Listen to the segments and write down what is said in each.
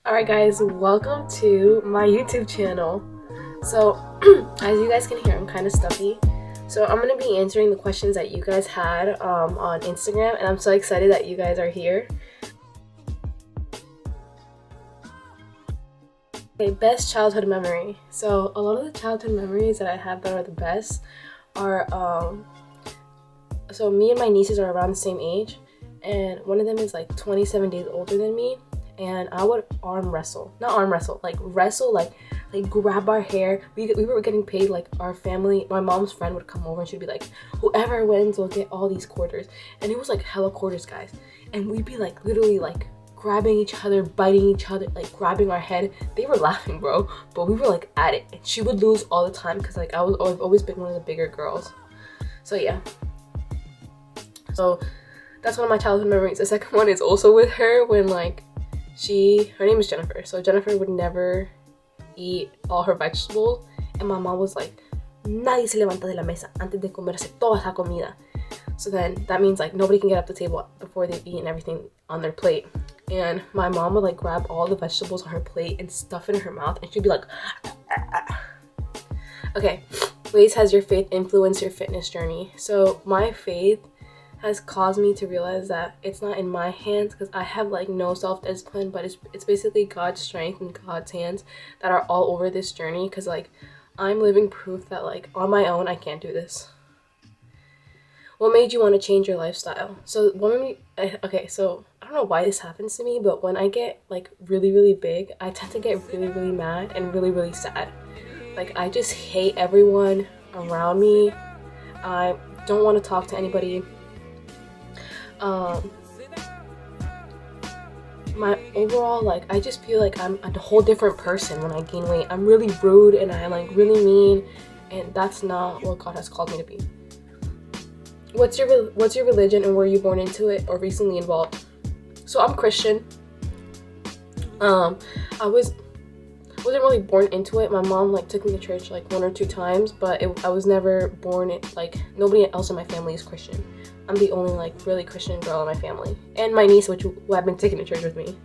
Alright guys, welcome to my YouTube channel. So, as you guys can hear, I'm kind of stuffy. So I'm going to be answering the questions that you guys had on Instagram, and I'm so excited that you guys are here. Okay, best childhood memory. So a lot of the childhood memories that I have that are the best are, so me and my nieces are around the same age, and one of them is like 27 days older than me. And I would wrestle, like grab our hair. We were getting paid, like our family, my mom's friend would come over and she'd be like, whoever wins will get all these quarters. And it was like hella quarters, guys. And we'd be like literally like grabbing each other, biting each other, like grabbing our head. They were laughing, bro, but we were like at it. And she would lose all the time because like I've always been one of the bigger girls. So yeah. So that's one of my childhood memories. The second one is also with her when like her name is Jennifer. So Jennifer would never eat all her vegetables, and my mom was like, nadie se levanta de la mesa antes de comerse toda esa comida. So then that means like nobody can get up the table before they've eaten everything on their plate. And my mom would like grab all the vegetables on her plate and stuff it in her mouth, and she'd be like, Okay, ways has your faith influenced your fitness journey? So my faith has caused me to realize that it's not in my hands, because I have like no self-discipline, but it's basically God's strength and God's hands that are all over this journey, because like I'm living proof that like on my own I can't do this. What made you want to change your lifestyle? So so I don't know why this happens to me, but when I get like really big, I tend to get really mad and really sad. Like I just hate everyone around me. I don't want to talk to anybody. My overall, like, I just feel like I'm a whole different person when I gain weight. I'm really rude and I'm like really mean, and that's not what God has called me to be. What's your religion, and were you born into it or recently involved? So I'm Christian. I wasn't really born into it. My mom like took me to church like 1 or 2 times, but I was never born in, like nobody else in my family is Christian. I'm the only like really Christian girl in my family, and my niece, who have been taking to church with me.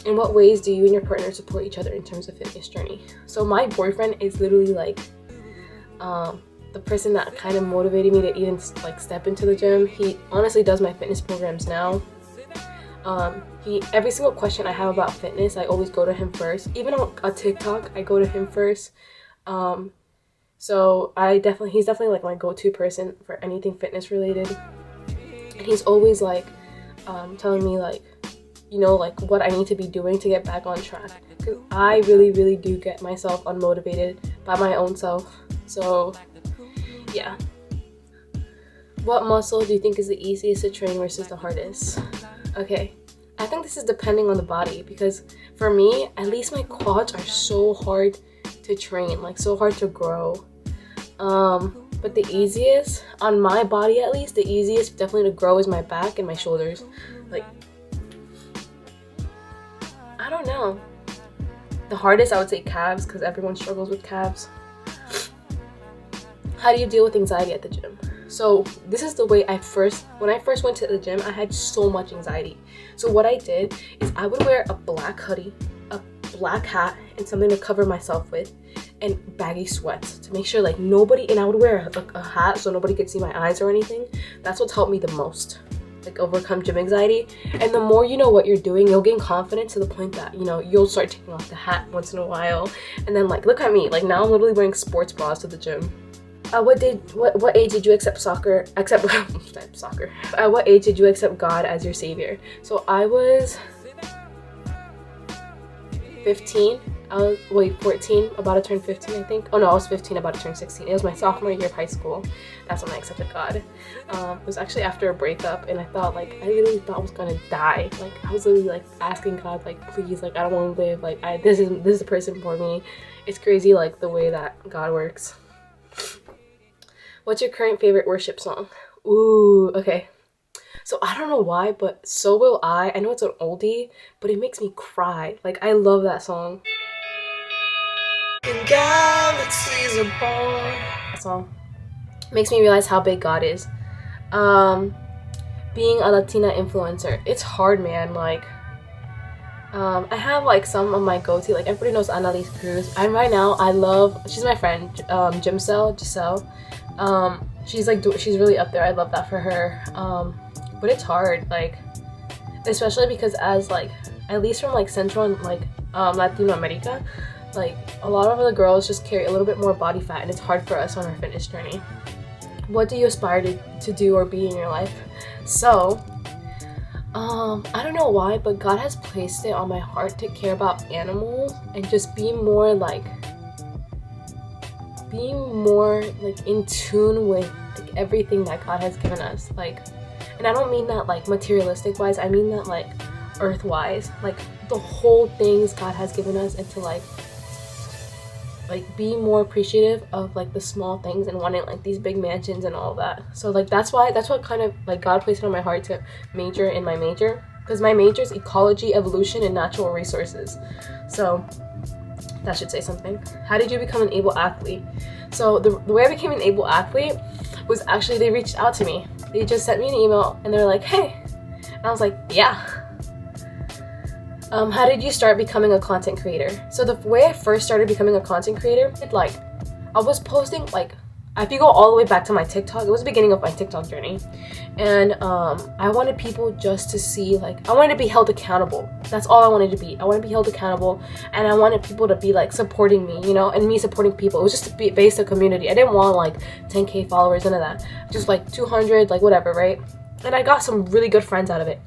In what ways do you and your partner support each other in terms of fitness journey? So my boyfriend is literally like the person that kind of motivated me to even like step into the gym. He honestly does my fitness programs now. Every single question I have about fitness, I always go to him first. Even on TikTok, I go to him first. So he's definitely like my go-to person for anything fitness related. And he's always like telling me like, you know, like what I need to be doing to get back on track. Because I really do get myself unmotivated by my own self. So yeah. What muscle do you think is the easiest to train versus the hardest? Okay, I think this is depending on the body, because for me, at least my quads are so hard to train, like so hard to grow. But the easiest, on my body at least, the easiest definitely to grow is my back and my shoulders. Like, I don't know. The hardest, I would say calves, because everyone struggles with calves. How do you deal with anxiety at the gym? So this is the way when I first went to the gym, I had so much anxiety. So what I did is I would wear a black hoodie, a black hat, and something to cover myself with, and baggy sweats to make sure like nobody, and I would wear a hat so nobody could see my eyes or anything. That's what's helped me the most, like overcome gym anxiety. And the more you know what you're doing, you'll gain confidence to the point that, you know, you'll start taking off the hat once in a while. And then like, look at me, like now I'm literally wearing sports bras to the gym. What age did you accept soccer? Soccer. At what age did you accept God as your savior? So I was 15. 14, about to turn 15, I think. Oh no, I was 15, about to turn 16. It was my sophomore year of high school. That's when I accepted God. It was actually after a breakup, and I literally thought I was gonna die. Like I was literally like asking God, like, please, like I don't want to live. Like this is the person for me. It's crazy, like the way that God works. What's your current favorite worship song? Ooh, okay. So I don't know why, but So Will I know it's an oldie, but it makes me cry. Like I love that song. Galaxies are born. That song makes me realize how big God is. Being a Latina influencer, it's hard, man. Like I have like some of my go-to, like everybody knows Annalise Cruz. And right now I love, she's my friend, Giselle. She's really up there. I love that for her. But it's hard, like, especially because as like, at least from like Central and like Latino America, like a lot of the girls just carry a little bit more body fat, and it's hard for us on our fitness journey. What do you aspire to do or be in your life? So I don't know why, but God has placed it on my heart to care about animals and just be more like in tune with like everything that God has given us. Like, and I don't mean that like materialistic wise, I mean that like earth wise, like the whole things God has given us, and to like be more appreciative of like the small things and wanting like these big mansions and all that. So like that's what kind of like God placed it on my heart to major in my major, because my major is ecology, evolution, and natural resources. So that should say something. How did you become an able athlete? So the way I became an able athlete was actually, they reached out to me. They just sent me an email and they're like, hey, and I was like, yeah. How did you start becoming a content creator? So the way I first started becoming a content creator, like I was posting, like if you go all the way back to my TikTok, it was the beginning of my TikTok journey, and I wanted people just to see, like I wanted to be held accountable. That's all I wanted to be. I wanted to be held accountable, and I wanted people to be like supporting me, you know, and me supporting people. It was just to be based on community. I didn't want like 10K followers, none of that. Just like 200, like whatever, right? And I got some really good friends out of it.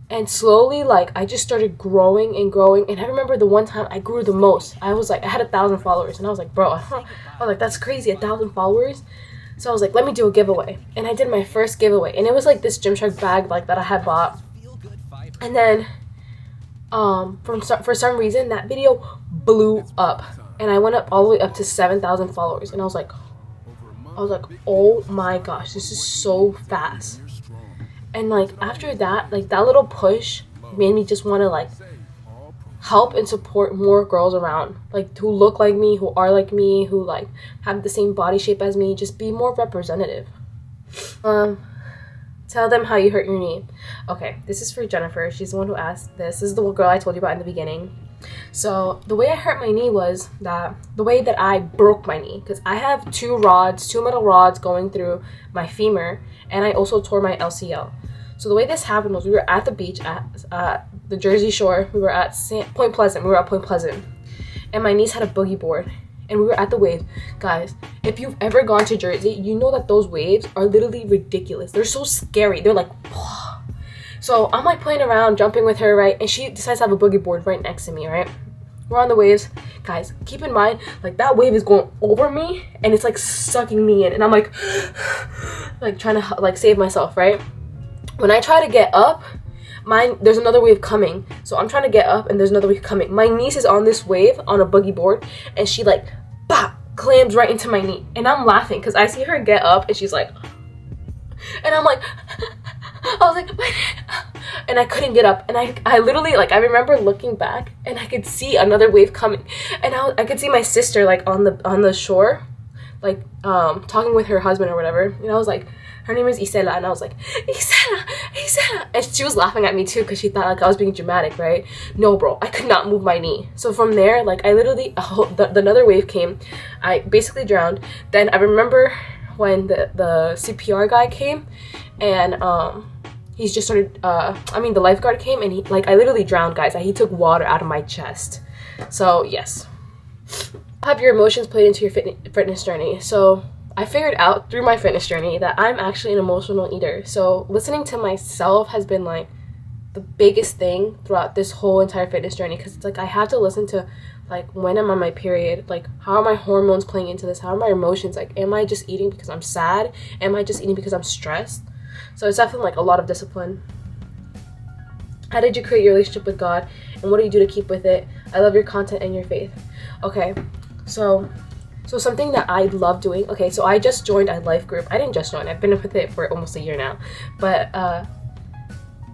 And slowly, like, I just started growing and growing. And I remember the one time I grew the most. I was like, I had 1,000 followers. And I was like, bro, I was like, that's crazy, 1,000 followers. So I was like, let me do a giveaway. And I did my first giveaway. And it was like this Gymshark bag, like, that I had bought. And then, for some reason, that video blew up. And I went up all the way up to 7,000 followers. And I was like, oh my gosh, this is so fast. And like after that, like that little push made me just want to like help and support more girls around, like who look like me, who are like me, who like have the same body shape as me. Just be more representative. Tell them how you hurt your knee. Okay, this is for Jennifer. She's the one who asked this. This is the girl I told you about in the beginning. So the way I hurt my knee was that the way that I broke my knee, because I have two metal rods going through my femur, and I also tore my LCL. So the way this happened was we were at the beach at the Jersey Shore. We were at Point Pleasant. And my niece had a boogie board. And we were at the wave. Guys, if you've ever gone to Jersey, you know that those waves are literally ridiculous. They're so scary. They're like, whoa. So I'm like playing around, jumping with her, right? And she decides to have a boogie board right next to me, right? We're on the waves. Guys, keep in mind, like that wave is going over me and it's like sucking me in. And I'm like trying to like save myself, right? When I try to get up, there's another wave coming. So I'm trying to get up and there's another wave coming. My niece is on this wave on a boogie board and she like, bah, clams right into my knee. And I'm laughing because I see her get up and she's like, and I'm like, I was like, and I couldn't get up. And I literally, like, I remember looking back and I could see another wave coming. And I could see my sister like on the shore, like talking with her husband or whatever. And I was like, her name is Isela, and I was like, Isela, and she was laughing at me too because she thought like I was being dramatic, right? No, bro, I could not move my knee. So from there, like I literally, another wave came. I basically drowned. Then I remember when the CPR guy came, and he's just started. The lifeguard came, and he I literally drowned, guys. He took water out of my chest. So yes, have your emotions played into your fitness journey? So I figured out through my fitness journey that I'm actually an emotional eater. So listening to myself has been like the biggest thing throughout this whole entire fitness journey, because it's like I have to listen to like when I'm on my period, like how are my hormones playing into this, how are my emotions, like am I just eating because I'm sad, am I just eating because I'm stressed? So it's definitely like a lot of discipline. How did you create your relationship with God, and what do you do to keep with it? I love your content and your faith. Okay, so something that I love doing, okay, so I just joined a life group. I didn't just join, I've been with it for almost a year now. But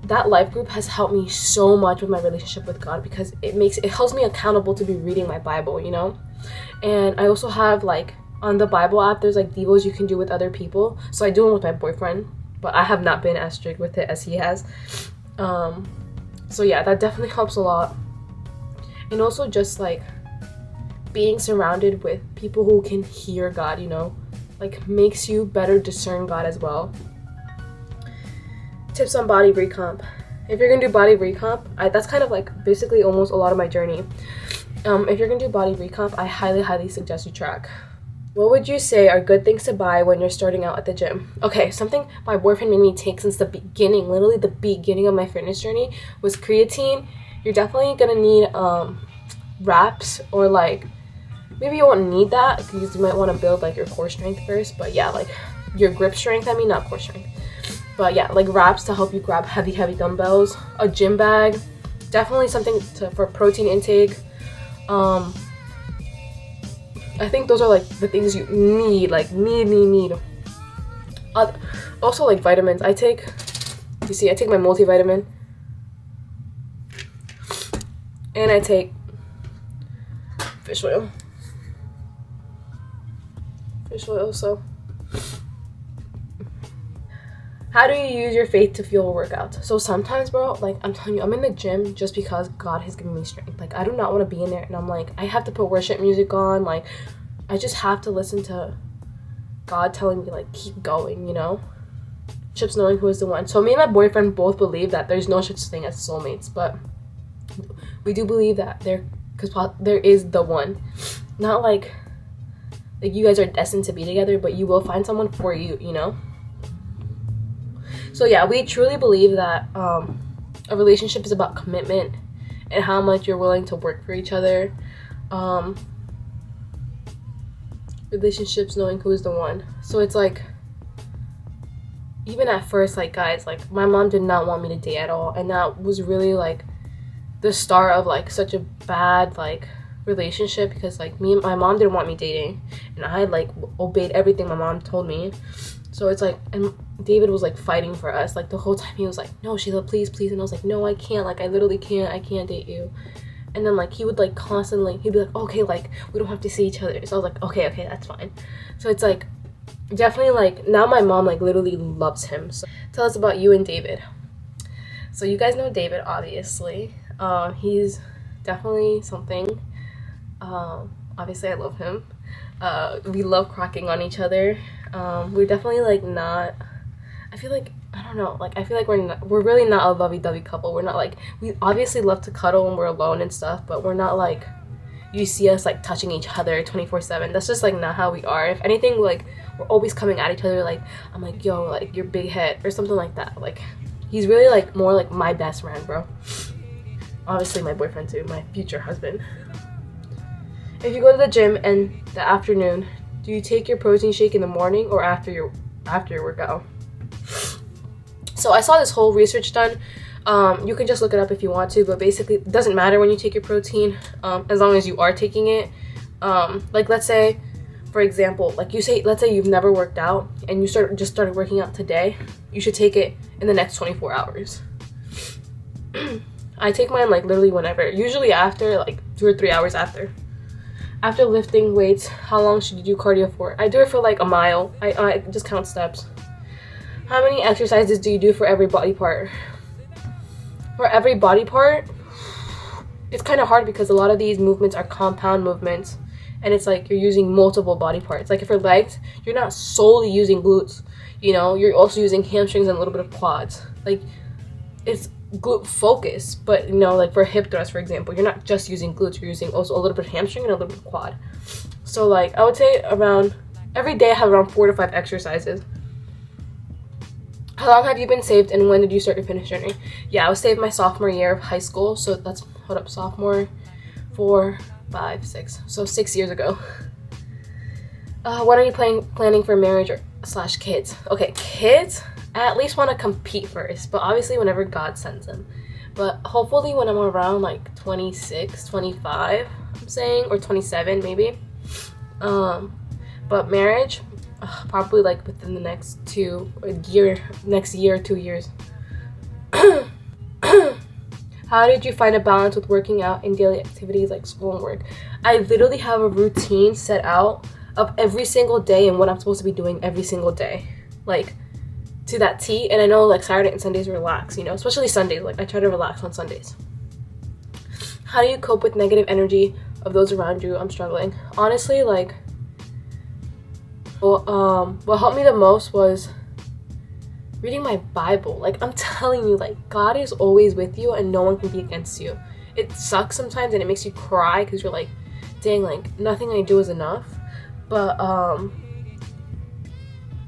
that life group has helped me so much with my relationship with God, because it holds me accountable to be reading my Bible, you know? And I also have like, on the Bible app, there's like devos you can do with other people. So I do them with my boyfriend, but I have not been as strict with it as he has. So yeah, that definitely helps a lot. And also just like being surrounded with people who can hear God, you know, like makes you better discern God as well. Tips on body recomp. If you're gonna do body recomp, that's kind of like basically almost a lot of my journey. If you're gonna do body recomp, I highly suggest you track. What would you say are good things to buy when you're starting out at the gym? Okay, something my boyfriend made me take since the beginning, literally the beginning of my fitness journey, was creatine. You're definitely gonna need wraps, or like maybe you won't need that because you might want to build like your core strength first, but yeah, like your grip strength, I mean, not core strength, but yeah, like wraps to help you grab heavy dumbbells, a gym bag, definitely something for protein intake. I think those are like the things you need, like need. Also like vitamins. I take my multivitamin, and I take fish oil. So how do you use your faith to fuel workouts? So sometimes, bro, like I'm telling you, I'm in the gym just because God has given me strength. Like I do not want to be in there and I'm like, I have to put worship music on. Like I just have to listen to God telling me like keep going, you know? Chips knowing who is the one. So me and my boyfriend both believe that there's no such thing as soulmates, but we do believe that there is the one. Not like you guys are destined to be together, but you will find someone for you, you know? So yeah, we truly believe that a relationship is about commitment and how much you're willing to work for each other. Relationships knowing who is the one. So it's like, even at first, like guys, like my mom did not want me to date at all, and that was really like the start of like such a bad like relationship, because like my mom didn't want me dating, and I like obeyed everything my mom told me. So it's like, and David was like fighting for us like the whole time. He was like, no Sheila, please, and I was like, no, I can't, like I literally can't, I can't date you. And then like he would like constantly, he'd be like, okay, like we don't have to see each other. So I was like, okay, that's fine. So it's like definitely like now my mom like literally loves him. So tell us about you and David. So you guys know David, obviously. He's definitely something. Obviously I love him. We love cracking on each other. We're definitely like not, I feel like, I don't know, like I feel like we're really not a lovey-dovey couple. We're not like, we obviously love to cuddle when we're alone and stuff, but we're not like you see us like touching each other 24/7. That's just like not how we are. If anything, like we're always coming at each other, like I'm like, yo, like your big head or something like that. Like he's really like more like my best friend, bro. Obviously my boyfriend too, my future husband. If you go to the gym in the afternoon, do you take your protein shake in the morning or after your workout? So I saw this whole research done. You can just look it up if you want to, but basically it doesn't matter when you take your protein, as long as you are taking it. Like let's say, for example, like let's say you've never worked out and you just started working out today, you should take it in the next 24 hours. I take mine like literally whenever, usually after like 2 or 3 hours after. After lifting weights, how long should you do cardio for? I do it for like a mile. I just count steps. How many exercises do you do for every body part? For every body part, it's kind of hard because a lot of these movements are compound movements, and it's like you're using multiple body parts. Like if for legs, you're not solely using glutes, you know, you're also using hamstrings and a little bit of quads. Like it's glute focus, but you know, like for hip thrust, for example, you're not just using glutes, you're using also a little bit of hamstring and a little bit of quad. So like I would say around every day I have around 4 to 5 exercises. How long have you been saved and when did you start your fitness journey? Yeah, I was saved my sophomore year of high school, so that's, sophomore, 4, 5, 6, so 6 years ago. When are you planning for marriage or / kids? Okay, kids, I at least want to compete first, but obviously whenever God sends them. But hopefully when I'm around like 26, 25, I'm saying, or 27 maybe. But marriage, probably like within the next 2 year, 2 years. How did you find a balance with working out and daily activities like school and work? I literally have a routine set out of every single day and what I'm supposed to be doing every single day. Like to that T. And I know like Saturday and Sundays relax, you know, especially Sundays. Like I try to relax on Sundays. How do you cope with negative energy of those around you? I'm struggling. Honestly, like, well, what helped me the most was reading my Bible. Like, I'm telling you, like, God is always with you and no one can be against you. It sucks sometimes and it makes you cry because you're like, dang, like, nothing I do is enough. But,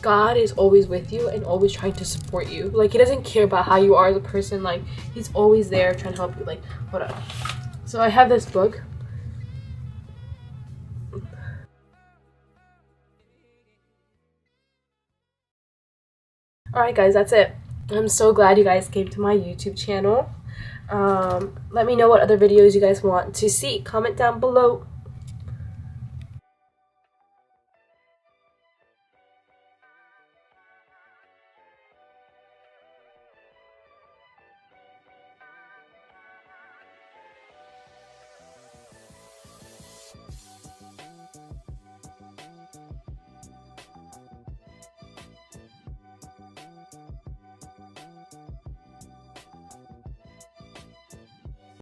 God is always with you and always trying to support you. Like, he doesn't care about how you are as a person. Like, he's always there trying to help you. Like, hold on. So I have this book. Alright guys, that's it. I'm so glad you guys came to my YouTube channel. Let me know what other videos you guys want to see. Comment down below.